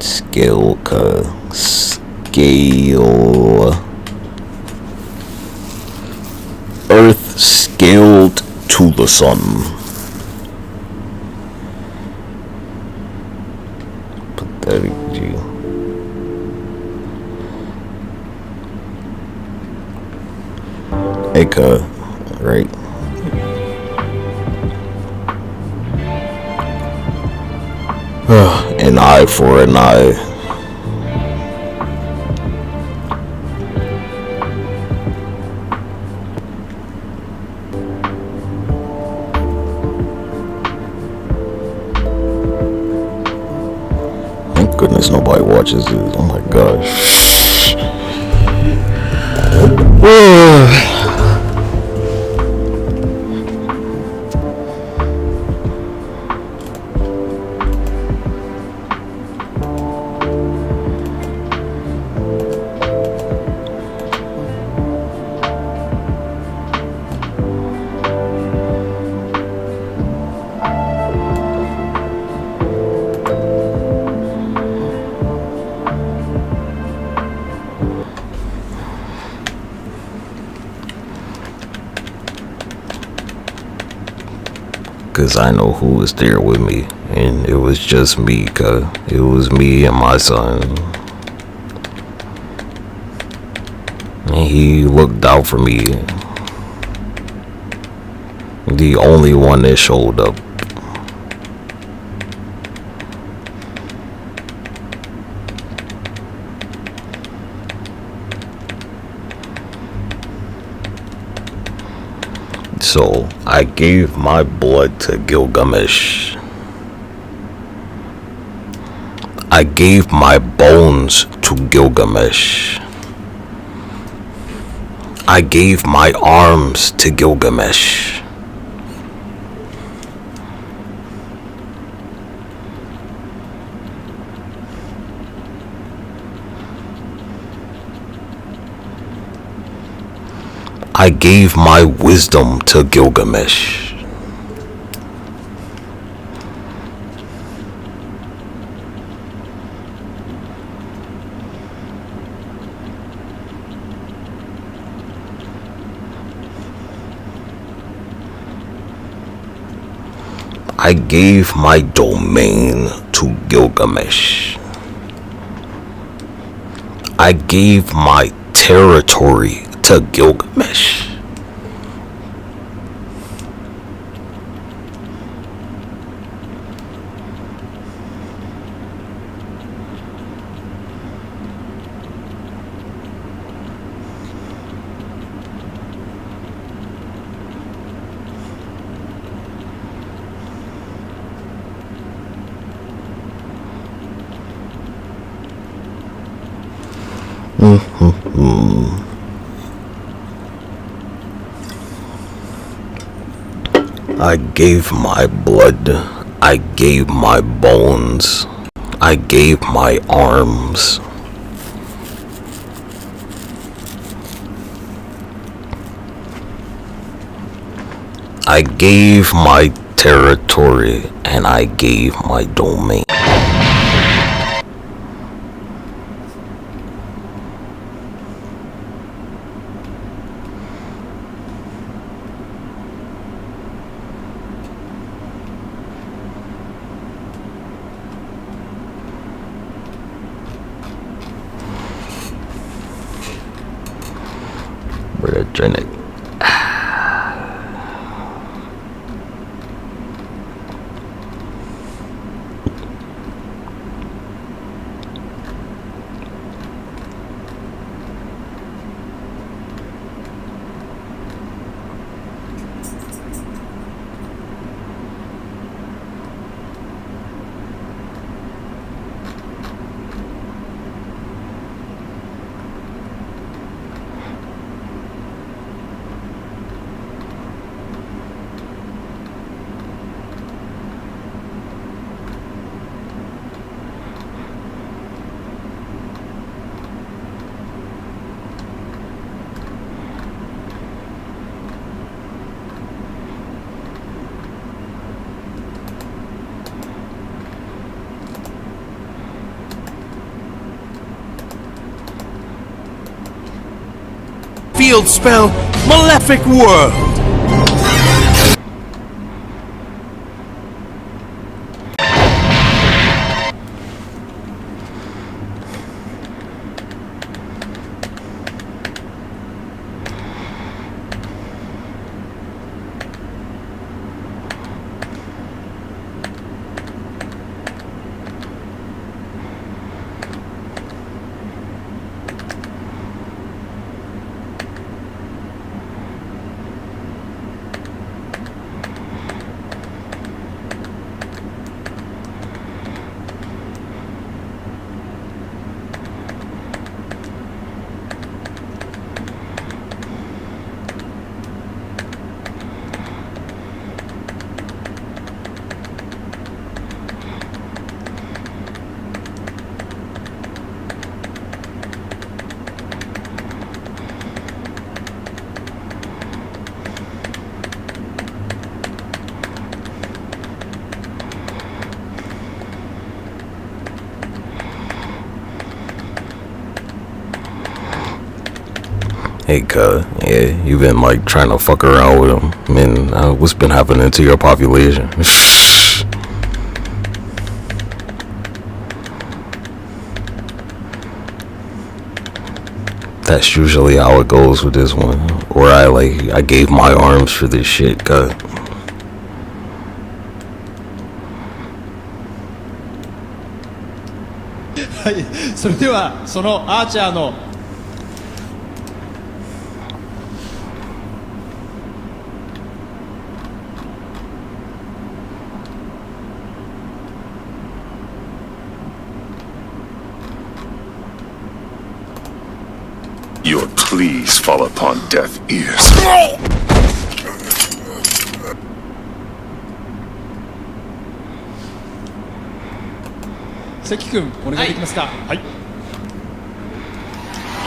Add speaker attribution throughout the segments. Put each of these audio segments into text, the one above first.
Speaker 1: Scale, scale. Earth scaled to the sun. Pathetic G. Hey, right? An eye for an eye. Thank goodness nobody watches this. Oh my gosh. Cause I know who was there with me, and it was just me. Cause it was me and my son, and he looked out for me. The only one that showed up. So I gave my blood to Gilgamesh. I gave my bones to Gilgamesh. I gave my arms to Gilgamesh. I gave my wisdom to Gilgamesh. I gave my domain to Gilgamesh. I gave my territory to Gilgamesh. I gave my blood, I gave my bones, I gave my arms. I gave my territory, and I gave my domain. Drink it.
Speaker 2: field spell Malefic World.
Speaker 1: Hey, cuz, yeah, you been like trying to fuck around with him. I mean, what's been happening to your population? That's usually how it goes with this one. Or I gave my arms for this shit, cuz.
Speaker 3: はい、それではそのアーチャーの
Speaker 4: Your pleas fall upon deaf ears.
Speaker 3: 関君お願いできますか。はい。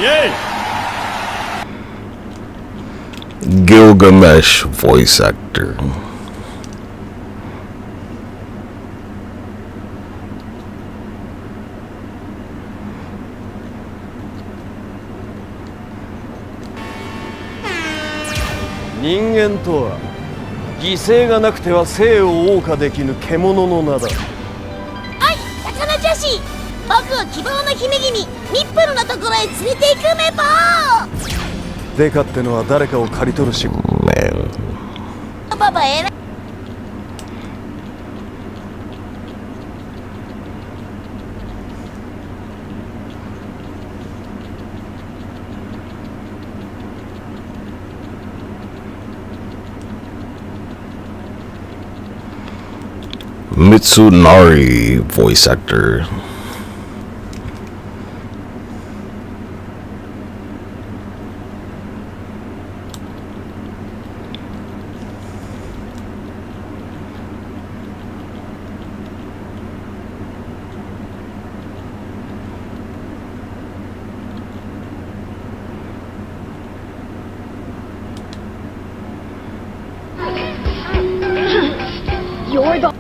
Speaker 3: イエーイ。
Speaker 1: Gilgamesh voice actor.
Speaker 5: 人間とは犠牲がなくては生を謳歌できぬ獣の名だ。
Speaker 6: はい、魚女子、僕を希望の姫君ミップルのところへ連れて行くメポー。
Speaker 5: デカってのは誰かを刈り取る仕事。
Speaker 6: パパ偉い。
Speaker 1: Mitsunari voice actor.
Speaker 7: You're the...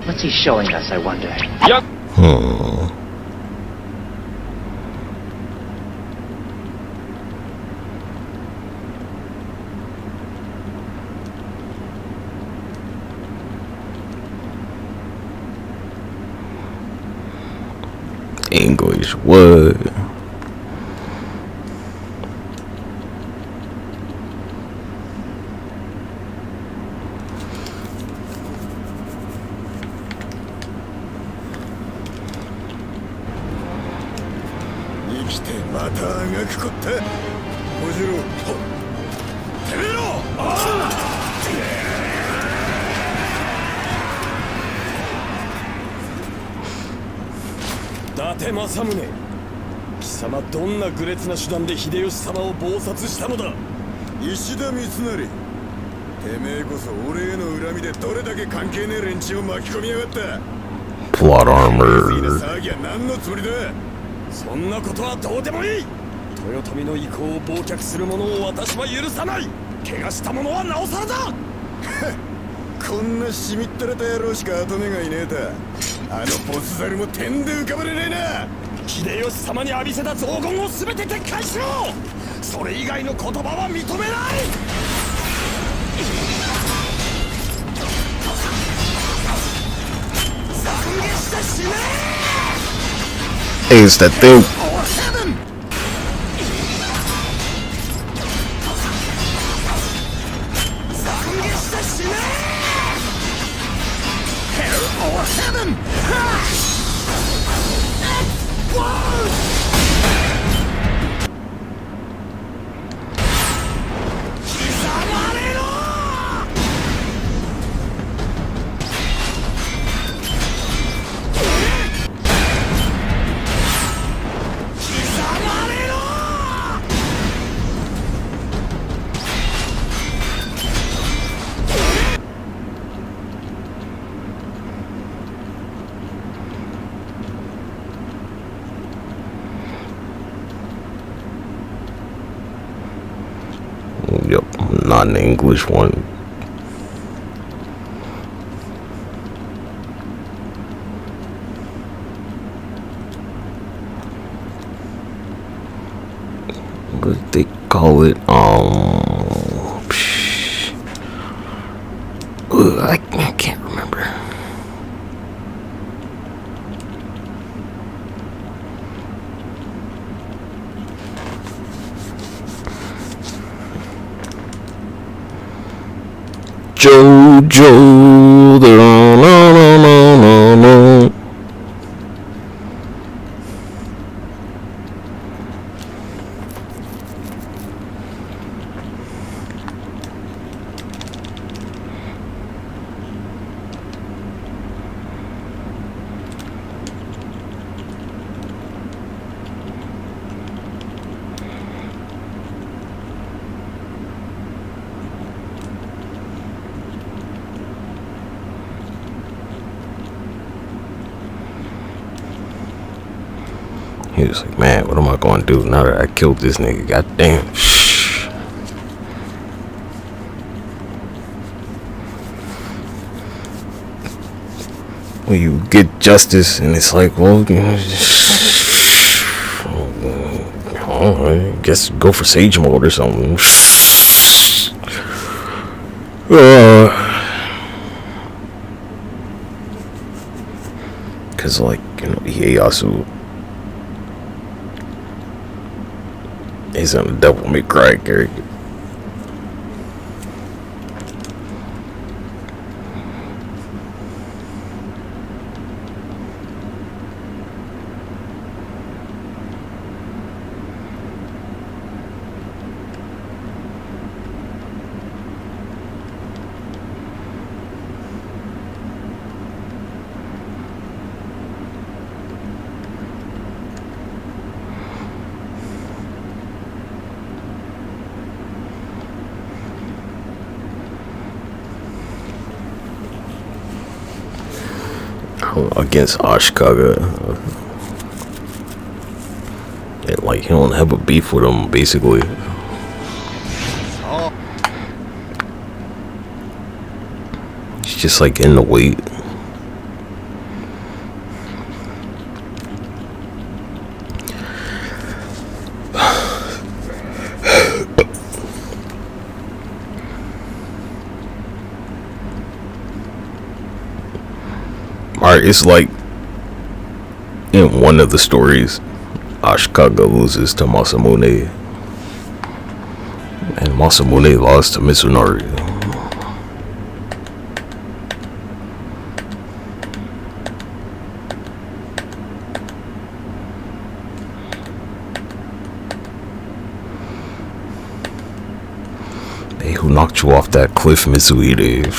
Speaker 7: What's he showing us, I wonder?
Speaker 5: Yep.
Speaker 1: English, what?
Speaker 5: 伊達政宗、貴様どんな愚劣な手段で秀吉様を謀殺したのだ。
Speaker 8: 石田三成、てめえこそ俺への恨みでどれだけ関係ねえ連中を巻き込みやがった。
Speaker 1: Plot armor.
Speaker 8: 騒ぎは何のつもりだ。
Speaker 5: そんなことはどうでもいい。豊臣の意向を忘却する者を私は許さない。怪我した者はなおさらだ。
Speaker 8: こんなしみったれた野郎しか跡目がいねえだ。あのボスザルも点で浮かばれねえな。秀吉様に浴びせた雑言を全て撤回しろ。それ以外の言葉は認めない。懺悔して死ね。
Speaker 1: Hey, it's that thing. Yep, not an English one. What they call it? I can't remember. Jojo, no. He was like, man, what am I going to do now that I killed this nigga? Goddamn. When you get justice, and it's like, well, you know, I guess go for Sage mode or something. Cause like, you know, Ieyasu is on the Devil May Cry character. Against Ashikaga, and like he don't have a beef with him basically. It's just like in the weight. It's like in one of the stories, Ashikaga loses to Masamune, and Masamune lost to Mitsunari. Hey, who knocked you off that cliff, Mitsuhide?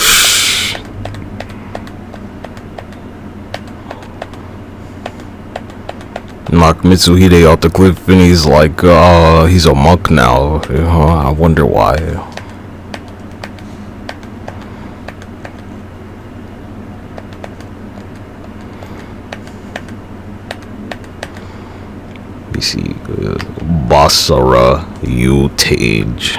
Speaker 1: Knock Mitsuhide off the cliff, and he's like, he's a monk now. I wonder why. We see Basara Utage.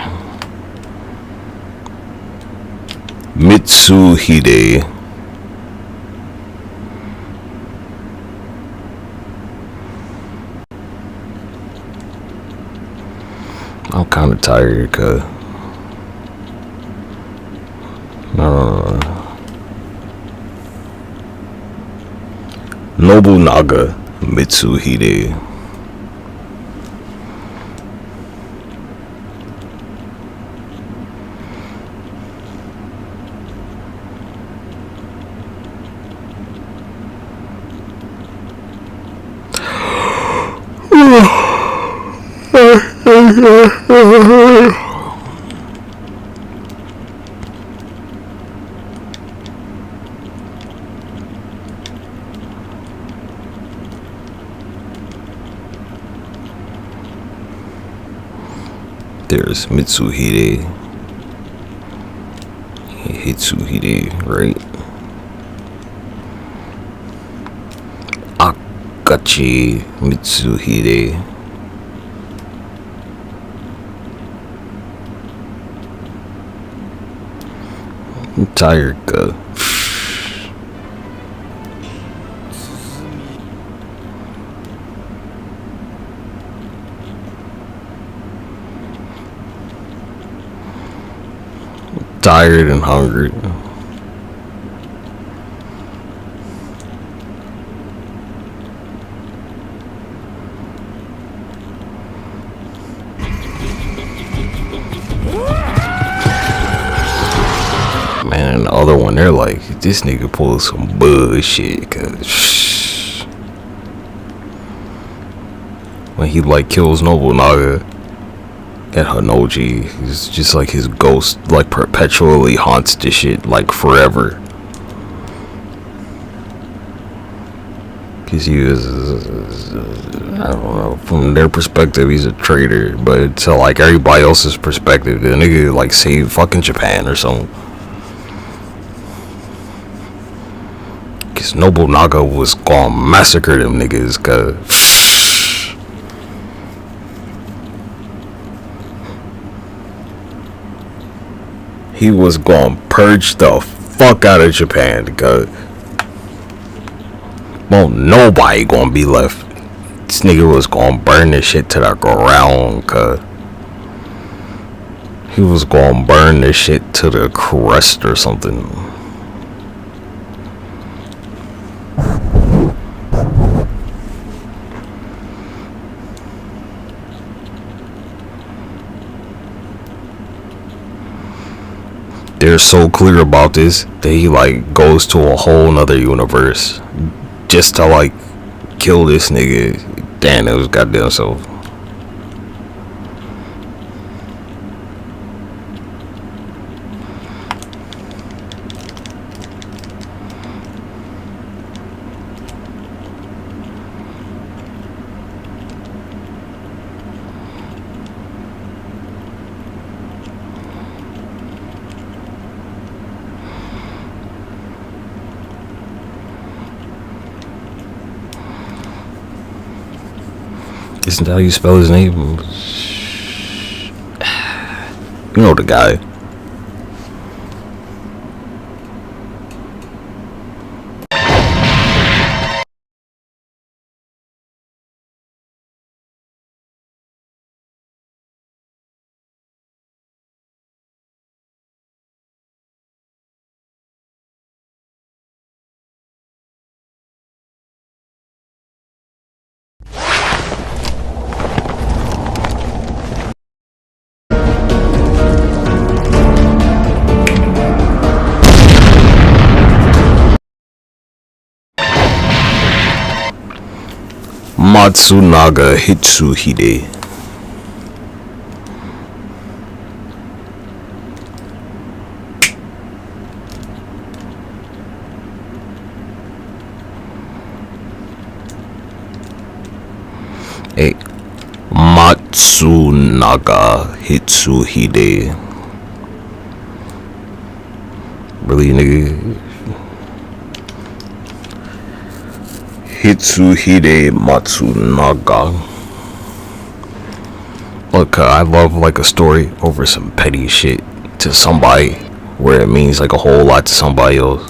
Speaker 1: Mitsuhide. I'm kind of tired, cause Nobunaga Mitsuhide. There's Mitsuhide. Hitsuhide, right? Akachi Mitsuhide. I'm tired, cuz. Tired and hungry. Man, and the other one, they're like, this nigga pulls some bullshit, cause when he like kills Nobunaga at Hanoji, it's just like his ghost like perpetually haunts this shit like forever. Cause he was, I don't know, from their perspective he's a traitor, but to like everybody else's perspective, the nigga like saved fucking Japan or something. Cause Nobunaga was gonna massacre them niggas, cause he was gonna purge the fuck out of Japan, because well, nobody gonna be left. This nigga was gonna burn this shit to the ground, cause he was gonna burn this shit to the crust or something. They're so clear about this that he like goes to a whole nother universe just to like kill this nigga. Damn, it was goddamn so. Isn't that how you spell his name? You know the guy. Matsunaga Hitsuhide. Hey, Matsunaga Hitsuhide. Really, nigga? Hitsuhide Matsunaga. Look, I love like a story over some petty shit to somebody where it means like a whole lot to somebody else.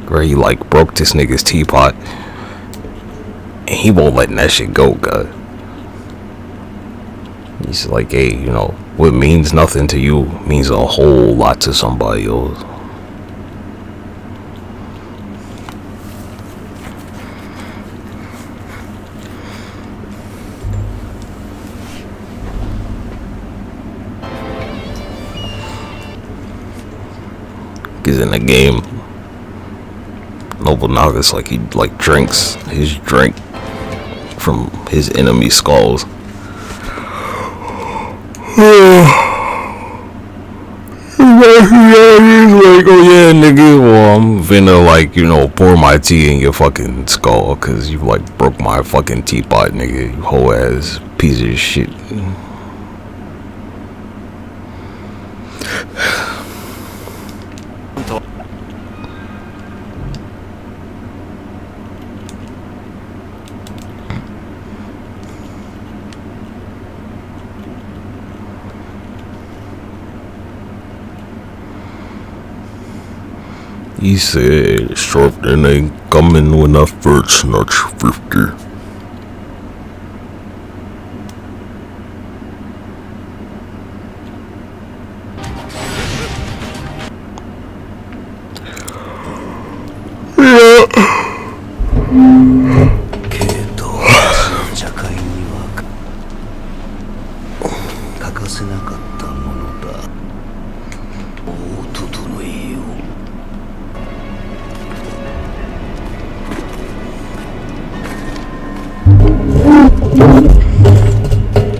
Speaker 1: Where he like broke this nigga's teapot, and he won't let that shit go, God. He's like, hey, you know, what means nothing to you means a whole lot to somebody else. Cause in the game, Nobunaga's like, he like drinks his drink from his enemy skulls. He's like, oh yeah, nigga, well, I'm finna like, you know, pour my tea in your fucking skull, cause you like broke my fucking teapot, nigga, you whole ass piece of shit. He said, Sharpton ain't coming when I first notch 50.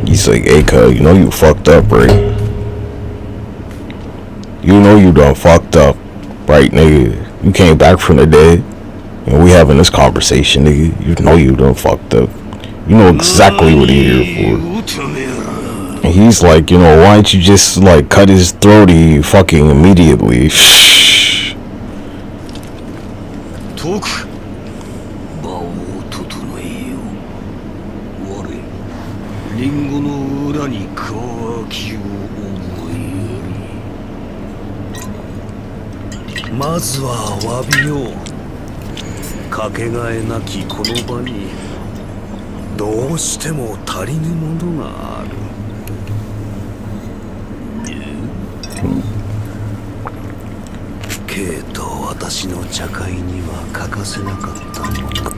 Speaker 1: He's like, hey, cuz, you know you fucked up, right? You know you done fucked up, right, nigga? You came back from the dead, and we having this conversation, nigga. You know you done fucked up. You know exactly what you're here for. And he's like, you know, why don't you just, like, cut his throaty fucking immediately?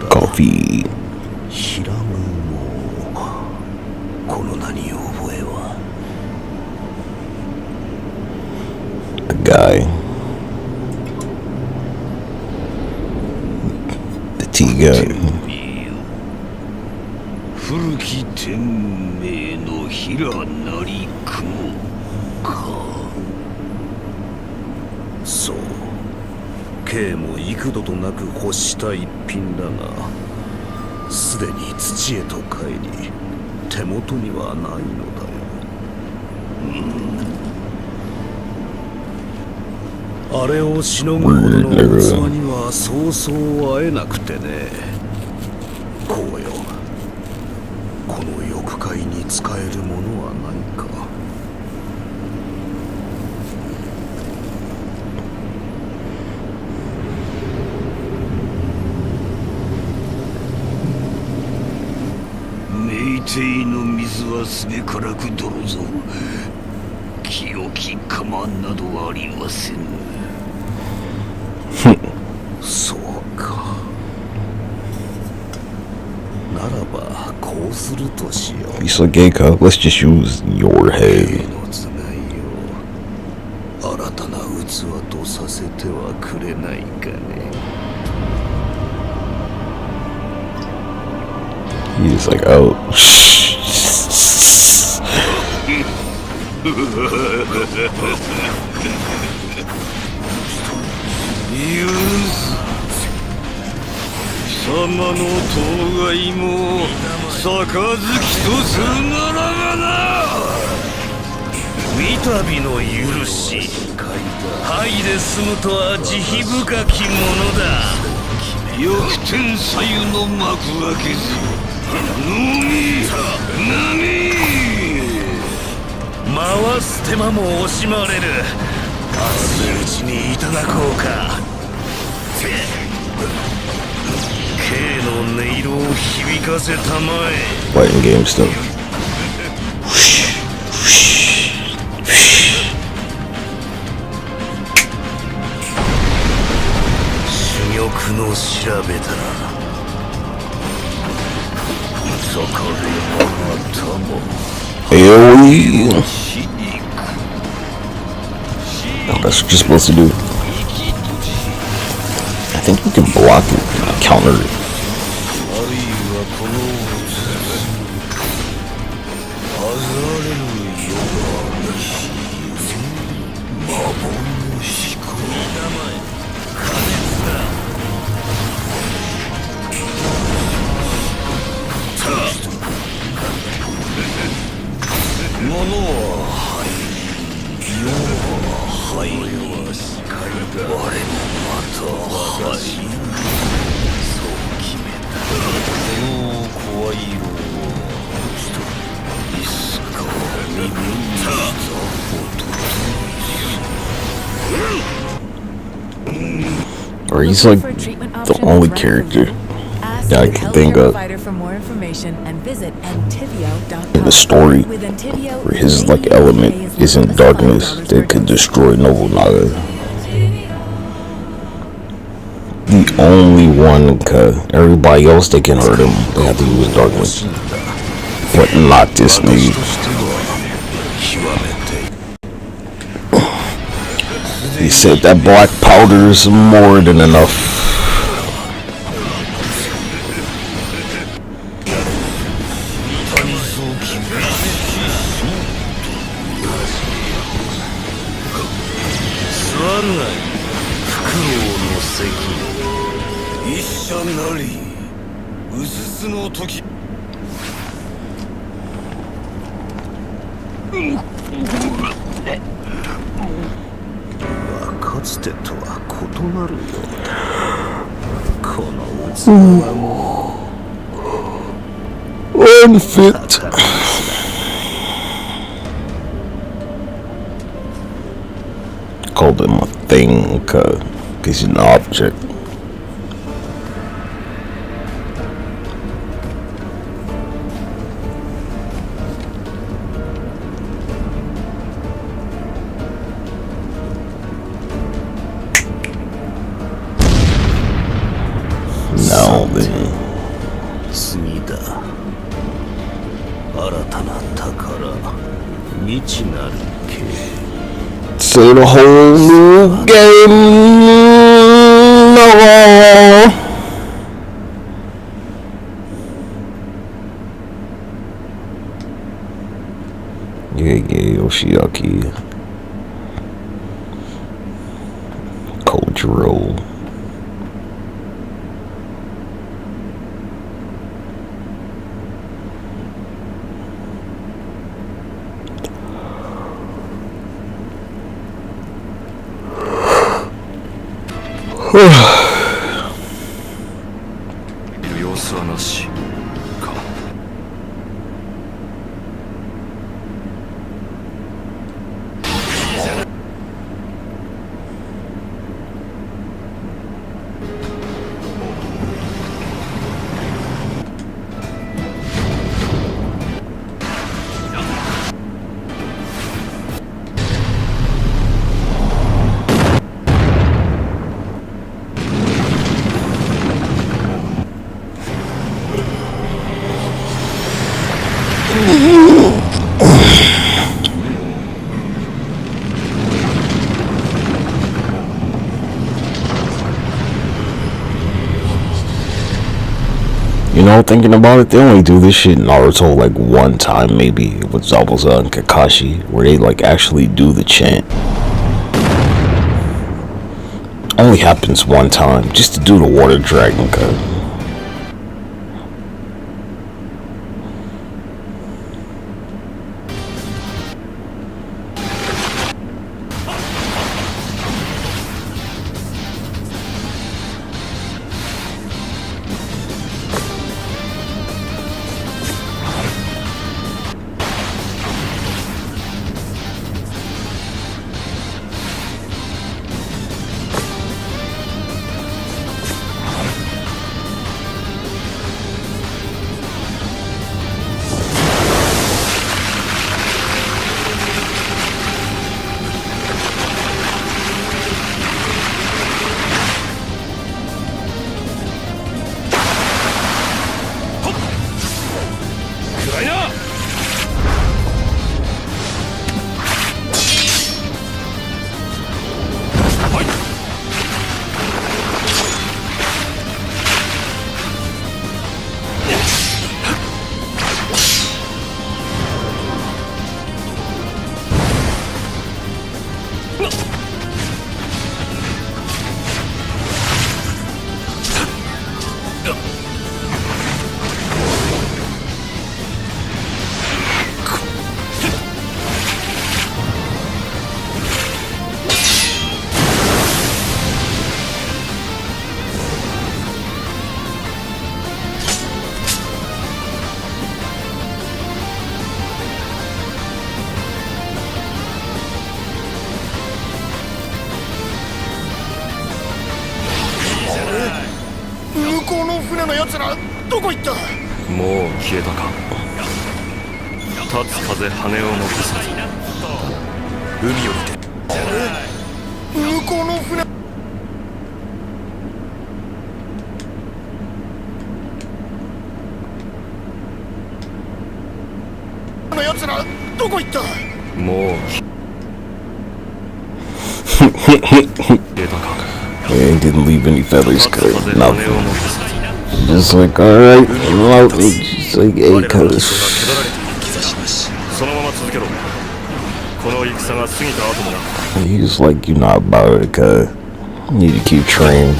Speaker 1: Coffee. The guy. The tea guy.
Speaker 8: そうK も幾度となく欲した一品だが、すでに土へと帰り、手元にはないのだよ。あれをしのぐほどの器にはそうそう会えなくてね。こうよ、この欲界に使えるものはないか。
Speaker 2: 聖の水はすべからく泥ぞ。清きかまなどありませぬ。
Speaker 8: そうか。ならばこうするとしよう。
Speaker 1: He's like, hey, cuz, let's just use your head.
Speaker 8: の使いを新たな器とさせてはくれないかね。
Speaker 1: He's like, oh.
Speaker 2: Yes. 様の当該も杯とするならばな。
Speaker 8: 三度の許し、灰で済むとは慈悲深きものだ。
Speaker 2: 翼天左右の幕開けず。
Speaker 8: 回す手間も惜しまれる。
Speaker 2: 熱いうちにいただこうか。K の音色を響かせたまえ。
Speaker 1: Fighting game stuff.
Speaker 2: 珠玉の調べたらそこで我が友
Speaker 1: AoE. That's what you're supposed to do. I think you can block it and counter it.
Speaker 2: あるいはこのあざれるようなし幻か。物は灰、世は灰、は視界だ。我もまた灰。そう決めた。この声色はいつか耳にしたこと。
Speaker 1: Or he's like the only character that I can think of in the story where his like element isn't darkness that could destroy Nobunaga. The only one, cause everybody else they can hurt him, they have to use darkness, but not this nigga. He said that black powder is more than enough. Unfit. Called him a thing, cause he's an object. Now then.
Speaker 2: 次だ。新たな宝、未知なる系。
Speaker 1: Say the whole new game. No. Yeah, Yoshiaki. Cultural. You know, thinking about it, they only do this shit in Naruto like one time, maybe with Zabuza and Kakashi, where they like actually do the chant. Only happens one time, just to do the water dragon cut.
Speaker 8: 船のやつらどこ行った？
Speaker 2: もう消えたか。立つ風羽を残さず海を見て。
Speaker 8: 向こうの船のやつらどこ行った？
Speaker 2: もう消えたか。
Speaker 1: Yeah, he didn't leave any feathers,
Speaker 2: 立つ
Speaker 1: cuz
Speaker 2: 風羽を
Speaker 1: nothing.
Speaker 2: 残さず
Speaker 1: Just like, alright, I'm out. Just like, hey,
Speaker 2: 我らの基礎が
Speaker 1: cuz.
Speaker 2: 削られている兆しなし。そのまま続けろ。この戦が過ぎた後もな。
Speaker 1: He's like, you're not about it, cuz. You need to keep training.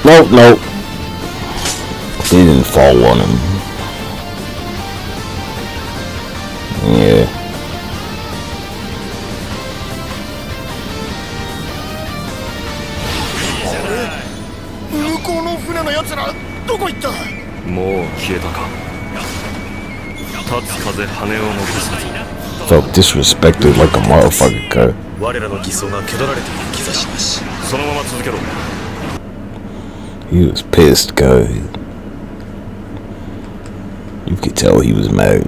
Speaker 1: Nope, nope. They didn't fall on him. Yeah.
Speaker 8: 向こうの船のやつらどこ行った？
Speaker 2: もう消えたか。立つ風羽を残さず
Speaker 1: Felt disrespected like a motherfucker, cuz.
Speaker 2: 我らの偽装が削られている兆しなし。そのまま続けろ。
Speaker 1: He was pissed, cuz. You could tell he was mad.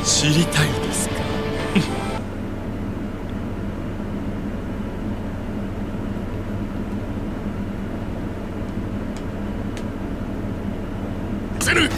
Speaker 2: 知りたいですか。
Speaker 8: せる。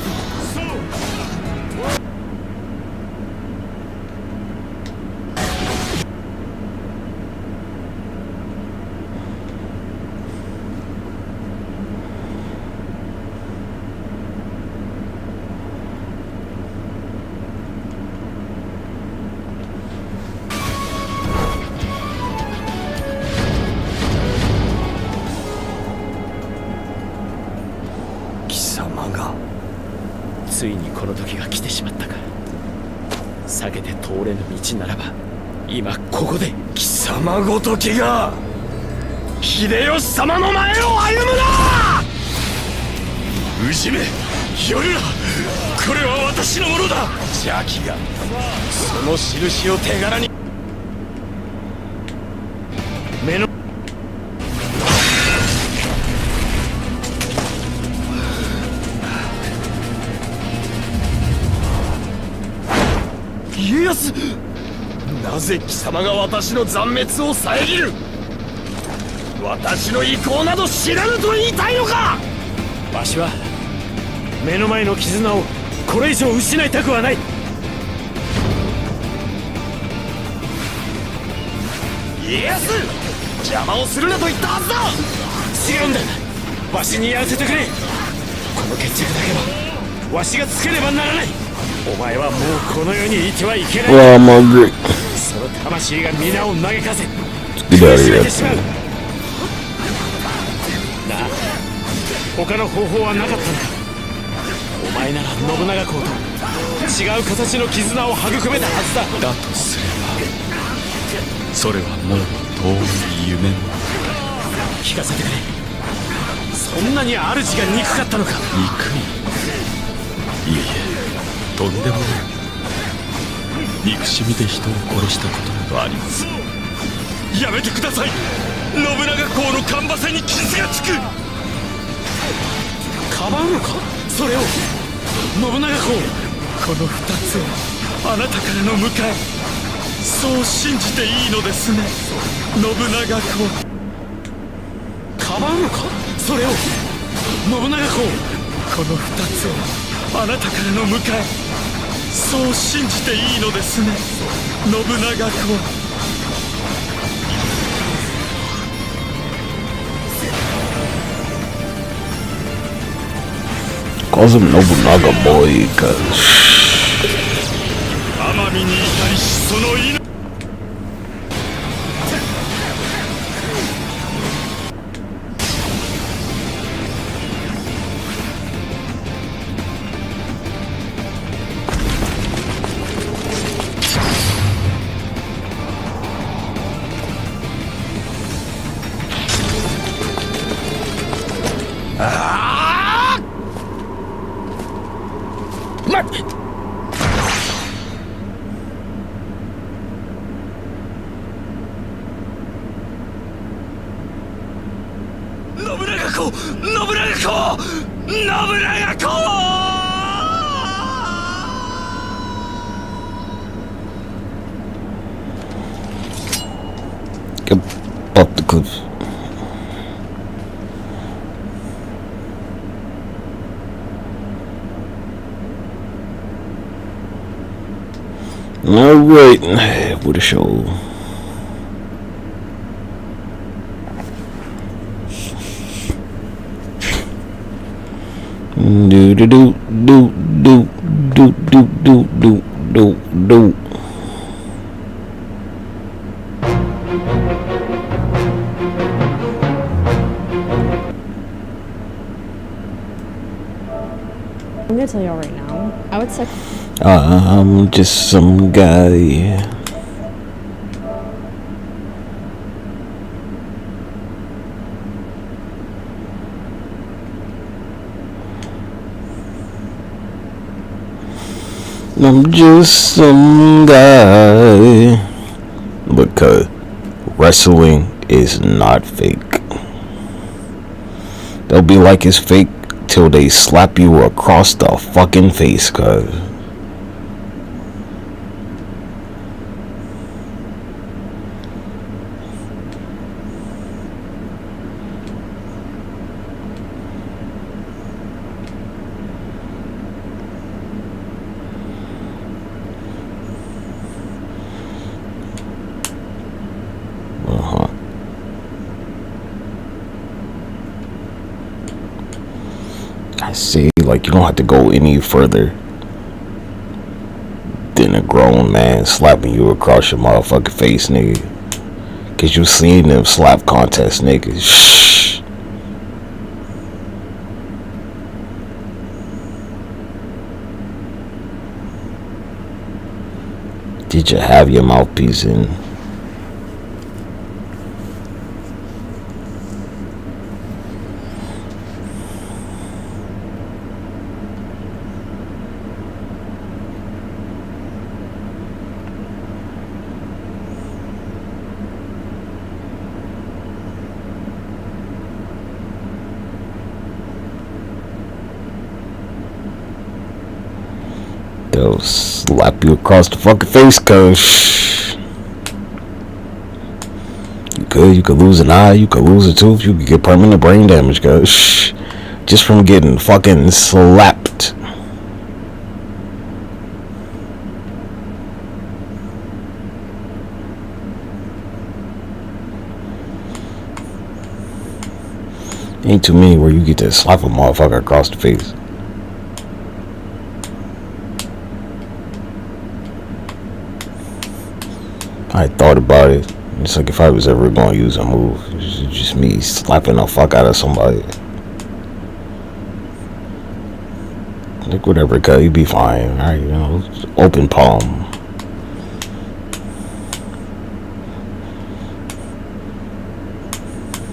Speaker 5: 貴様が。ついにこの時が来てしまったか。避けて通れぬ道ならば今ここで。
Speaker 8: 貴様ごときが秀吉様の前を歩むな！氏め、よるな！これは私のものだ！邪気がその印を手柄に。目の家康！なぜ貴様が私の残滅を遮る？私の意向など知らぬと言いたいのか？
Speaker 5: わしは目の前の絆をこれ以上失いたくはない。
Speaker 8: 家康！邪魔をするなと言ったはずだ！
Speaker 5: 違うんだ。わしにやらせてくれ。この決着だけはわしがつけねばならない。お前はもうこの世にいてはいけない。
Speaker 1: Well, I'm hungry.
Speaker 5: その魂が皆を嘆かせ
Speaker 1: Get out of
Speaker 5: 苦しめ
Speaker 1: here.
Speaker 5: てしまう。なあ、他の方法はなかったのか。お前なら信長公と違う形の絆を育めたはずだ。
Speaker 2: だとすればそれはもう遠い夢も。
Speaker 5: 聞かせてくれ。そんなに主が憎かったのか。
Speaker 2: 憎い？いえ、とんでもない。憎しみで人を殺したことなどありません。
Speaker 8: やめてください！信長公のかんばせに傷がつく！
Speaker 5: かばうのかそれを。信長公、
Speaker 8: この二つをあなたからの迎え、そう信じていいのですね、信長公。
Speaker 5: かばうのかそれを。信長公、
Speaker 8: この二つをあなたからの迎え、そう信じていいのですね、信長公。
Speaker 1: Calls him Nobunaga boy, cuz.
Speaker 8: 奄美に至りしその命。 待って！
Speaker 1: Get up the cliffs. Alright, what a show. Do do do do do do do do do do do.
Speaker 9: I'm gonna tell y'all right now. I would say
Speaker 1: I'm just some guy. I'm just some guy. Because wrestling is not fake. They'll be like it's fake till they slap you across the fucking face, cuz. I see, like, you don't have to go any further than a grown man slapping you across your motherfucking face, nigga. Cause you seen them slap contests, nigga. Shh. Did you have your mouthpiece in? They'll slap you across the fucking face, cuz. You could lose an eye, you could lose a tooth, you could get permanent brain damage, cuz. Just from getting fucking slapped. Ain't too many where you get to slap a motherfucker across the face. I thought about it. It's like if I was ever going to use a move, it's just me slapping the fuck out of somebody. Like whatever, cuz you be fine, alright? You know, open palm.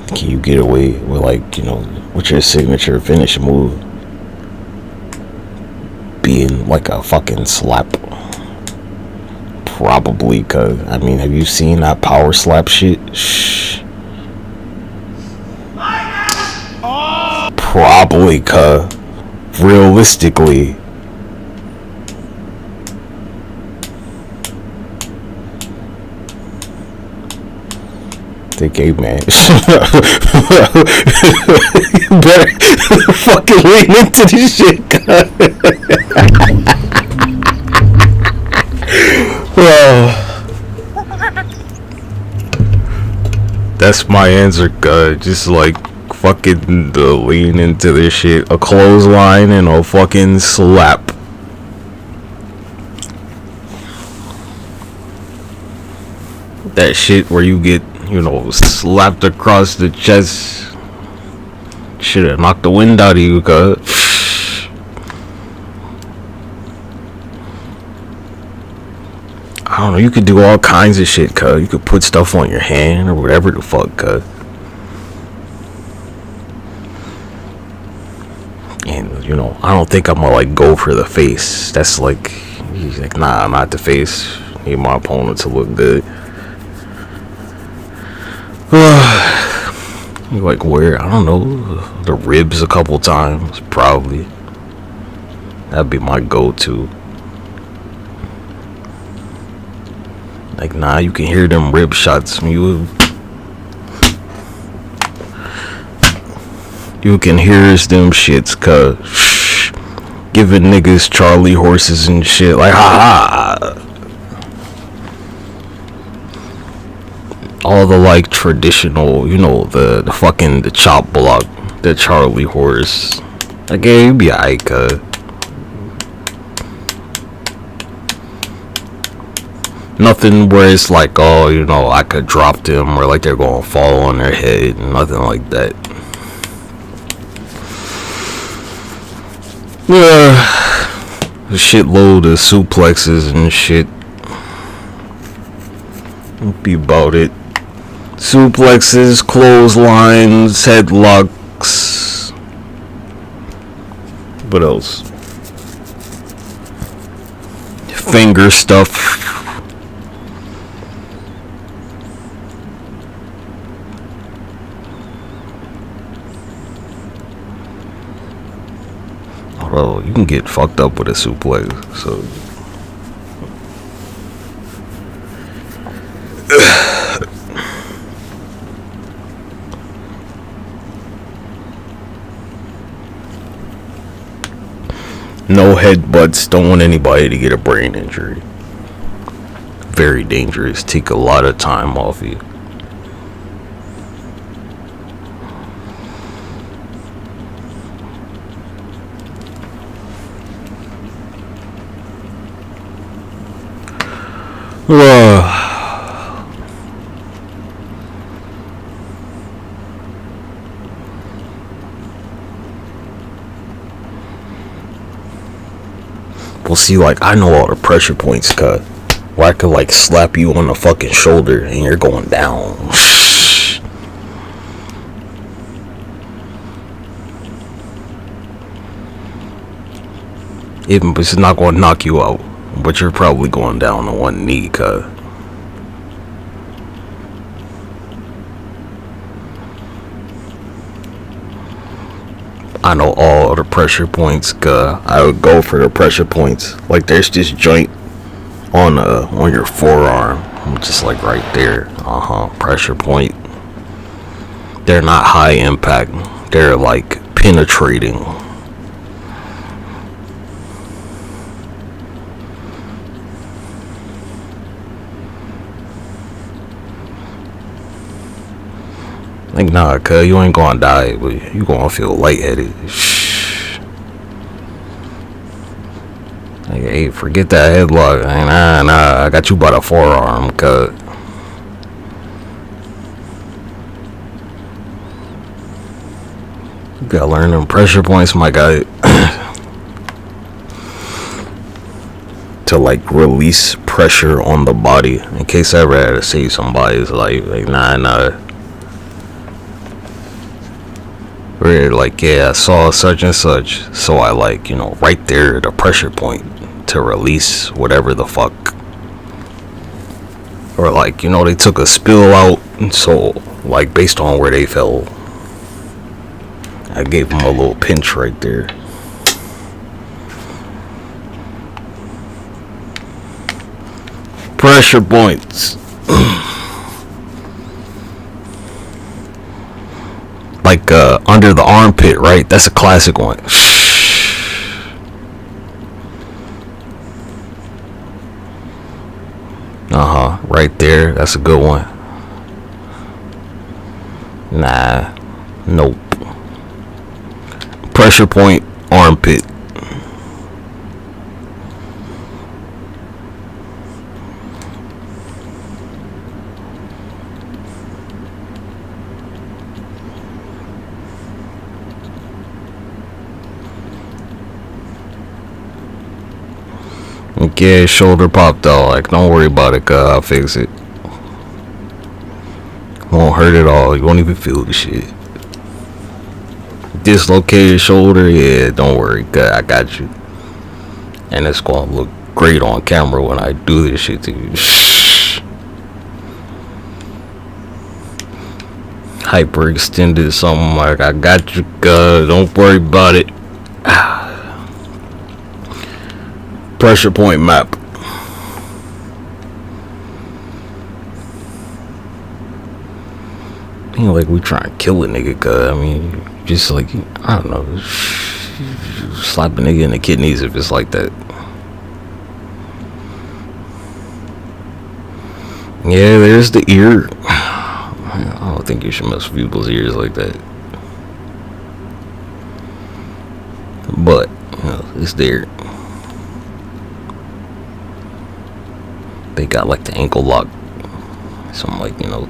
Speaker 1: Can you get away with, like, you know, what's your signature finish move? Being like a fucking slap. Probably, cuz, I mean, have you seen that power slap shit? Shh. Probably, cuz. Realistically. The gay man. You better fucking lean into this shit, cuz. That's my answer, cuz. Just like fucking lean into this shit. A clothesline and a fucking slap. That shit where you get, you know, slapped across the chest. Should've knocked the wind out of you, cuz. I don't know, you could do all kinds of shit, cuz. You could put stuff on your hand or whatever the fuck, cuz. And, you know, I don't think I'm gonna, like, go for the face. That's like, he's like, nah, not the face. Need my opponent to look good. Like where? I don't know. The ribs a couple times, probably. That'd be my go-to. Like, nah, you can hear them rib shots. You can hear them shits, cuz giving niggas Charlie horses and shit. Like, ha ha. All the like traditional, you know, the fucking the chop block, the Charlie horse. Like, yeah, you be aight, cuz. Nothing where it's like, oh, you know, I could drop them or like they're gonna fall on their head. Nothing like that. Yeah, a shitload of suplexes and shit. Be about it. Suplexes, clotheslines, headlocks. What else? Finger stuff. Although you can get fucked up with a suplex, so. No headbutts. Don't want anybody to get a brain injury. Very dangerous. Take a lot of time off you. We'll see, like, I know all the pressure points, cut. Where I could, like, slap you on the fucking shoulder and you're going down. Even if it's not going to knock you out, but you're probably going down on one knee, cut. I know all the pressure points, cause I would go for the pressure points. Like, there's this joint on your forearm, just like right there. Pressure point. They're not high impact. They're like penetrating. Like, nah, cuz you ain't gonna die, but you gonna feel lightheaded. Like, hey, forget that headlock. Nah, I got you by the forearm, cuz. You gotta learn them pressure points, my guy. To, like, release pressure on the body. In case I ever had to save somebody's life. Like, nah. Where like, yeah, I saw such and such, so I like, you know, right there the pressure point to release whatever the fuck. Or like, you know, they took a spill out, and so like based on where they fell, I gave them a little pinch right there. Pressure points. Like under the armpit, right? That's a classic one. Right there. That's a good one. Nah. Nope. Pressure point, armpit. Yeah, shoulder popped out. Like, don't worry about it, cuz I'll fix it. Won't hurt at all. You won't even feel the shit. Dislocated shoulder, yeah, don't worry, cuz I got you. And it's gonna look great on camera when I do this shit to you. hyperextended something like, I got you, don't worry about it. Pressure point map. Ain't like we trying to kill a nigga, cuz I mean, just like, I don't know, slap a nigga in the kidneys if it's like that. Yeah, there's the ear. I don't think you should mess with people's ears like that. But, you know, it's there. They got like the ankle lock. Something like, you know.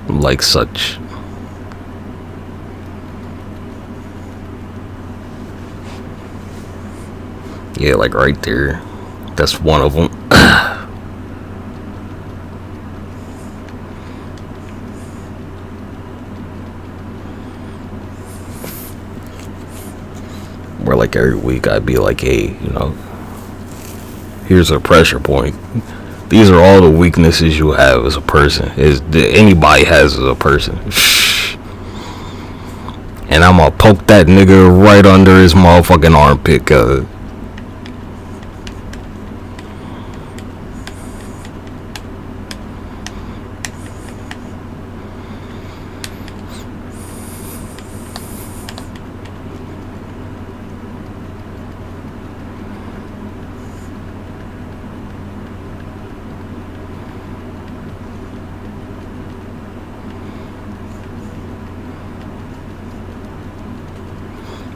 Speaker 1: Like such. Yeah, like right there. That's one of them. Where like every week I'd be like, hey, you know, here's a pressure point. These are all the weaknesses you have as a person. Anybody has as a person. And I'm gonna poke that nigga right under his motherfucking armpit, cuz.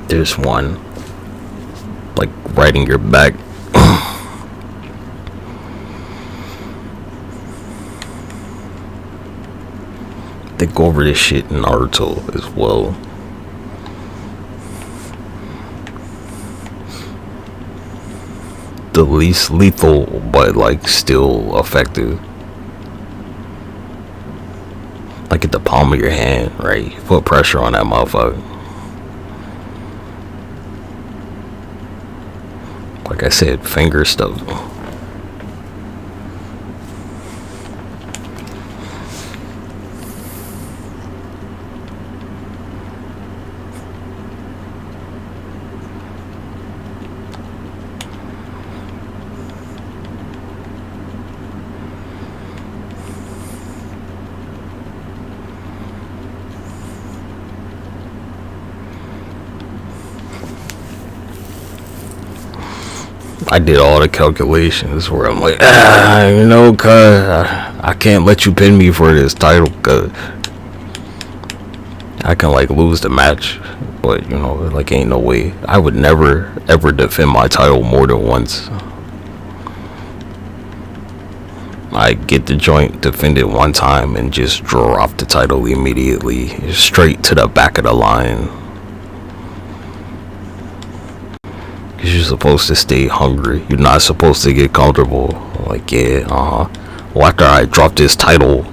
Speaker 1: There's one, like right in your back. They go over this shit in Naruto as well. The least lethal, but like still effective. Like at the palm of your hand, right? You put pressure on that motherfucker. Like I said, finger stuff. I did all the calculations where I'm like, you know, cuz I can't let you pin me for this title, cuz I can like lose the match, but you know, like ain't no way. I would never ever defend my title more than once. I get the joint, defend it one time, and just drop the title immediately, straight to the back of the line. You're supposed to stay hungry. You're not supposed to get comfortable. Like, yeah, well, after I drop this title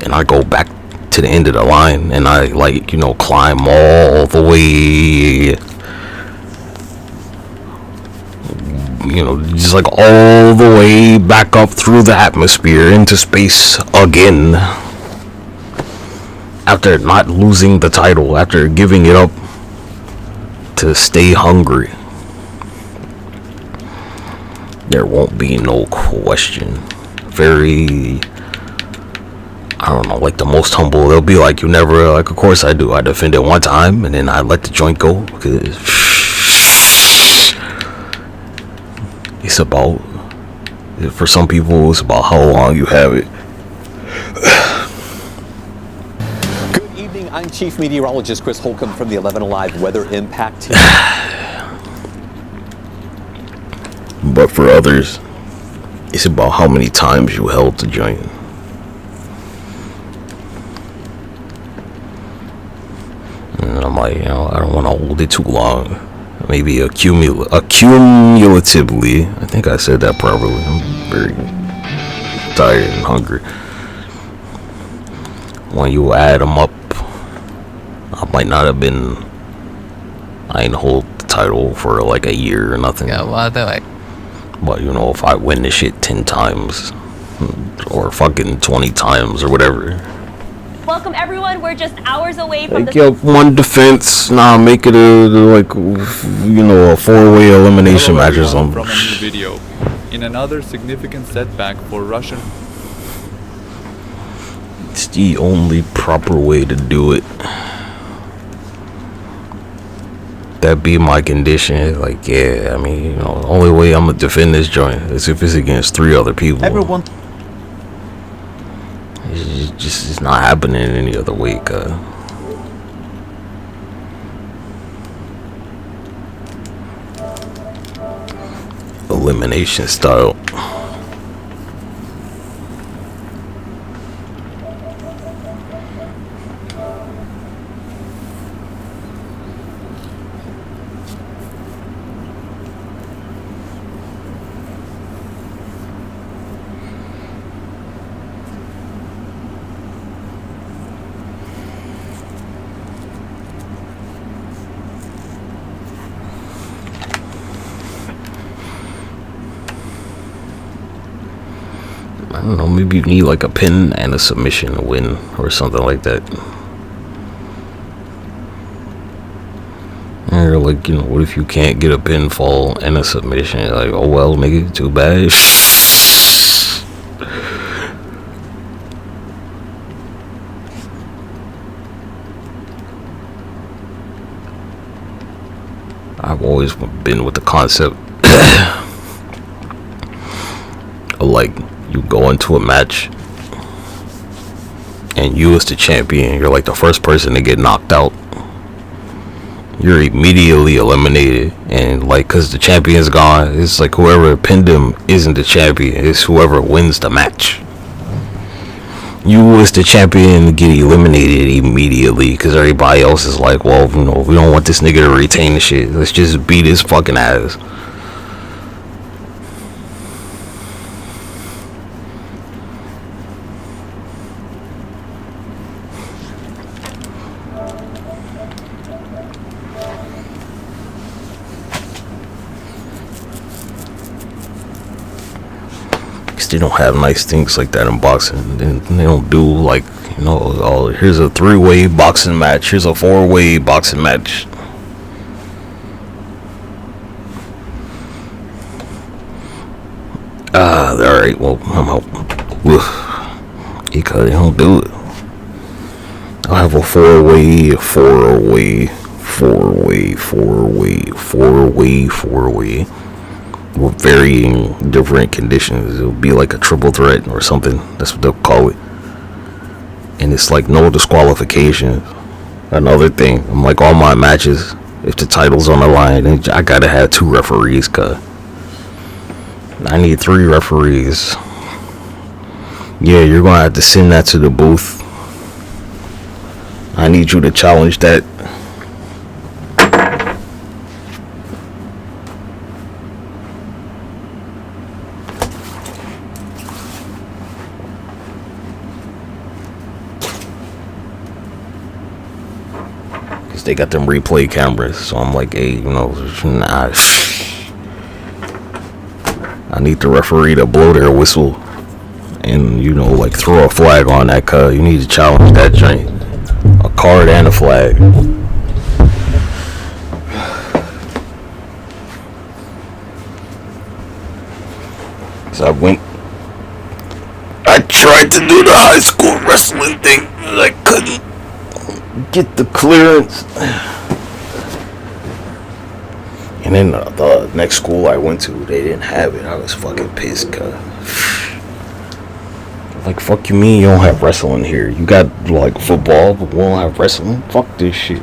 Speaker 1: and I go back to the end of the line and I, like, you know, climb all the way, you know, just like all the way back up through the atmosphere into space again, after not losing the title, after giving it up to stay hungry, there won't be no question. Very, I don't know, like the most humble. They'll be like, you never, like, of course I do. I defend it one time and then I let the joint go, because it's about, for some people, it's about how long you have it.
Speaker 10: Good evening. I'm Chief Meteorologist Chris Holcomb from the 11 Alive Weather Impact Team.
Speaker 1: But for others, it's about how many times you held the joint. And I'm like, you know, I don't want to hold it too long. Maybe accumulatively. I think I said that properly. I'm very tired and hungry. When you add them up, I might not have been, I ain't hold the title for like a year or nothing.
Speaker 11: Yeah, well, they're like,
Speaker 1: but you know, if I win this shit 10 times, or fucking 20 times or whatever.
Speaker 11: Welcome everyone. We're just hours away from
Speaker 1: Like, yo, one defense, make it a 4-way elimination match or something.
Speaker 12: From a new video. In another significant setback for Russian.
Speaker 1: It's the only proper way to do it. That be my condition. Like, yeah, I mean, the only way I'm gonna defend this joint is if it's against 3 other people.
Speaker 10: Everyone.
Speaker 1: It's not happening any other way, cuz. Elimination style. I don't know, maybe you need like a pin and a submission to win or something like that. Or like, what if you can't get a pinfall and a submission? You're like, oh well, nigga, too bad. I've always been with the concept of like, you go into a match and you as the champion, you're like the first person to get knocked out. You're immediately eliminated, and like, cause the champion's gone, it's like whoever pinned him isn't the champion, it's whoever wins the match. You as the champion get eliminated immediately because everybody else is like, well, we don't want this nigga to retain the shit, let's just beat his fucking ass. They don't have nice things like that in boxing. They don't do like, oh, here's a 3-way boxing match, here's a 4-way boxing match. Alright, well, I'm out. Because they don't do it. I'll have a 4-way, 4-way, 4-way, 4-way, 4-way, 4-way. With varying different conditions. It'll be like a triple threat or something. That's what they'll call it. And it's like no disqualification. Another thing, I'm like, all my matches, if the title's on the line, I gotta have 2 referees, cuz I need 3 referees. Yeah, you're gonna have to send that to the booth. I need you to challenge that. They got them replay cameras, so I'm like, hey, I need the referee to blow their whistle and like throw a flag on that, cuz you need to challenge that joint. A card and a flag. So I tried to do the high school wrestling thing, and I couldn't get the clearance. And then the next school I went to, they didn't have it. I was fucking pissed, cuz. Like, fuck you mean you don't have wrestling here? You got like football, but we don't have wrestling? Fuck this shit.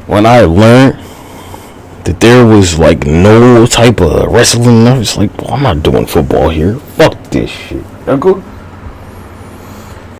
Speaker 1: When I learned that there was like no type of wrestling, I was like, well, I'm not doing football here. Fuck this shit.